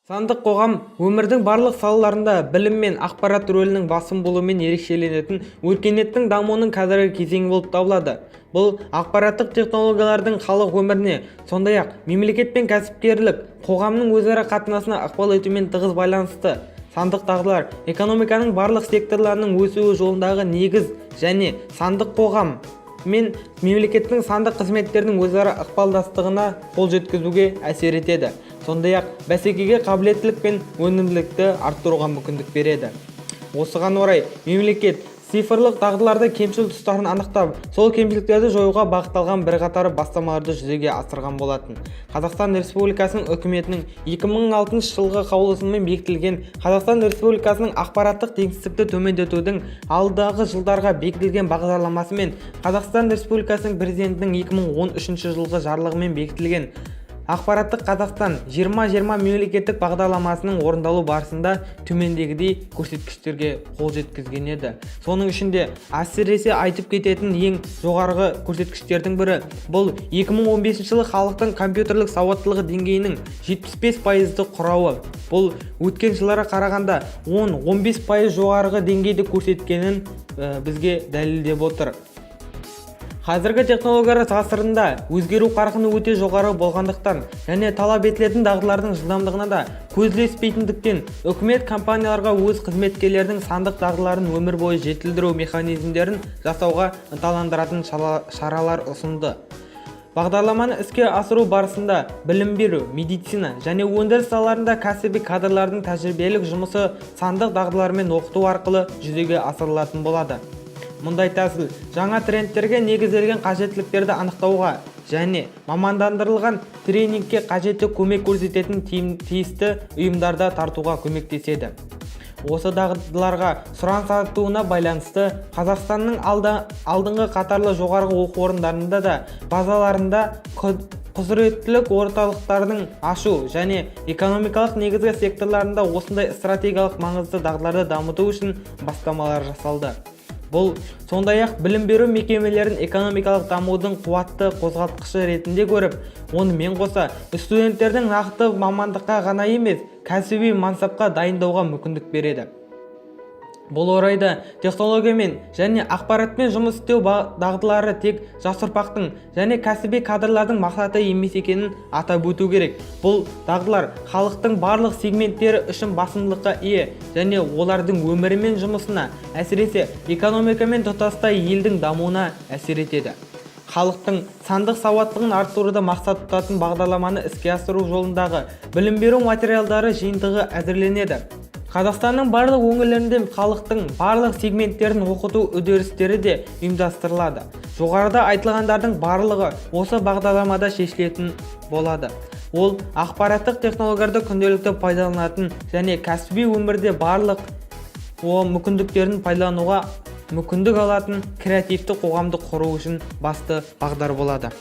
Сандық қоғам өмірдің барлық салаларында білім мен ақпарат рөлінің басым болуымен ерекшеленетін өркениеттің дамуының қазіргі кезеңі болып табылады. Бұл ақпараттық технологиялардың халық өміріне, сондай-ақ мемлекет пен кәсіпкерлік қоғамның өзара қатынасына ықпал етумен тығыз байланысты. Сандық дағдылар экономиканың барлық секторларының өсуі жолындағы негіз және сандық қоғам мен мемлекеттің сандық қызметтерінің өзара ықпалдастығына қол жеткізуге әсер етеді. Сондай-ақ бәсекеге қабілеттілік пен өнімділікті арттыруға мүмкіндік береді. Осыған орай мемлекет цифрлық дағдыларды кемшіл тұстарын анықтап, сол кемшіліктерді жоюға бағытталған бірқатар бастамаларды жүзеге асырған болатын. Қазақстан Республикасының үкіметінің 2006 жылғы қаулысымен бекітілген Қазақстан Республикасының ақпараттық теңсіздікті төмендетудің алдағы жылдарға бекітілген бағдарламасы мен Қазақстан Республикасының президентінің 2013 жылғы жарлығымен бекітілген Ақпараттық Қазақстан 2020 мемлекеттік бағдарламасының орындалу барысында төмендегідей көрсеткіштерге қол жеткізген еді. Соның ішінде әсіресе айтып кететін ең жоғарғы көрсеткіштердің бірі бұл 2015 жылы халықтың компьютерлік сауаттылығы деңгейінің 75%-ті құрауы. Бұл өткен жылдарға қарағанда 10-15% жоғарғы деңгейді көрсеткенін бізге дәлелдеп отыр. Қазіргі технологиялар ғасырында өзгеру қарқыны өте жоғары болғандықтан және талап етілетін дағдылардың жылдамдығына да көз ілеспейтіндіктен үкімет компанияларға өз қызметкерлердің сандық дағдыларын өмір бойы жетілдіру механизмдерін жасауға ынталандыратын шаралар ұсынды. Бағдарламаны іске асыру барысында білім беру, медицина және өндіріс салаларында кәсіби кадрлардың тәжірибелік жұмысы сандық дағдылармен оқыту арқылы жүзеге асырылатын болады. Мұндай тәсіл жаңа трендтерге негізделген қажеттіліктерді анықтауға және мамандандырылған тренингке қажетті көмек көрсететін тиісті ұйымдарда тартуға көмектеседі. Осы дағдыларға сұраныс артуына байланысты Қазақстанның алдыңғы қатарлы жоғарғы оқу орындарында да базаларында құзыреттілік орталықтардың ашу және экономикалық негізгі секторларында осындай стратегиялық маңызды дағдыларды дамыту үшін бастамалар жасалды. Бұл сондай-ақ білім беру мекемелерін экономикалық дамудың қуатты қозғалтқышы ретінде көріп, онымен қоса студенттердің нақты мамандыққа ғана емес, кәсіби мансапқа дайындауға мүмкіндік береді. Бұл орайда технологиямен және ақпаратпен жұмыс істеу дағдылары тек жас ұрпақтың және кәсіби кадрлардың мақсаты емес екенін атап өту керек. Бұл дағдылар халықтың барлық сегменттері үшін басымдылыққа ие және олардың өмірі мен жұмысына, әсіресе экономика мен тұтастай елдің дамуына әсер етеді. Халықтың сандық сауаттылығын арттыруды мақсат тұтатын бағдарламаны іске асыру жолындағы білім беру материалдары жиынтығы әзірленеді. Қазақстанның барлық өңірлерінде халықтың барлық сегменттерін оқыту үдерістері де ұйымдастырылады. Жоғарыда айтылғандардың барлығы осы бағдарламада шешілетін болады. Ол ақпараттық технологияларды күнделікті пайдаланатын және кәсіби өмірде барлық мүмкіндіктерін пайдалануға мүмкіндік алатын креативті қоғамды құру үшін басты бағдар болады.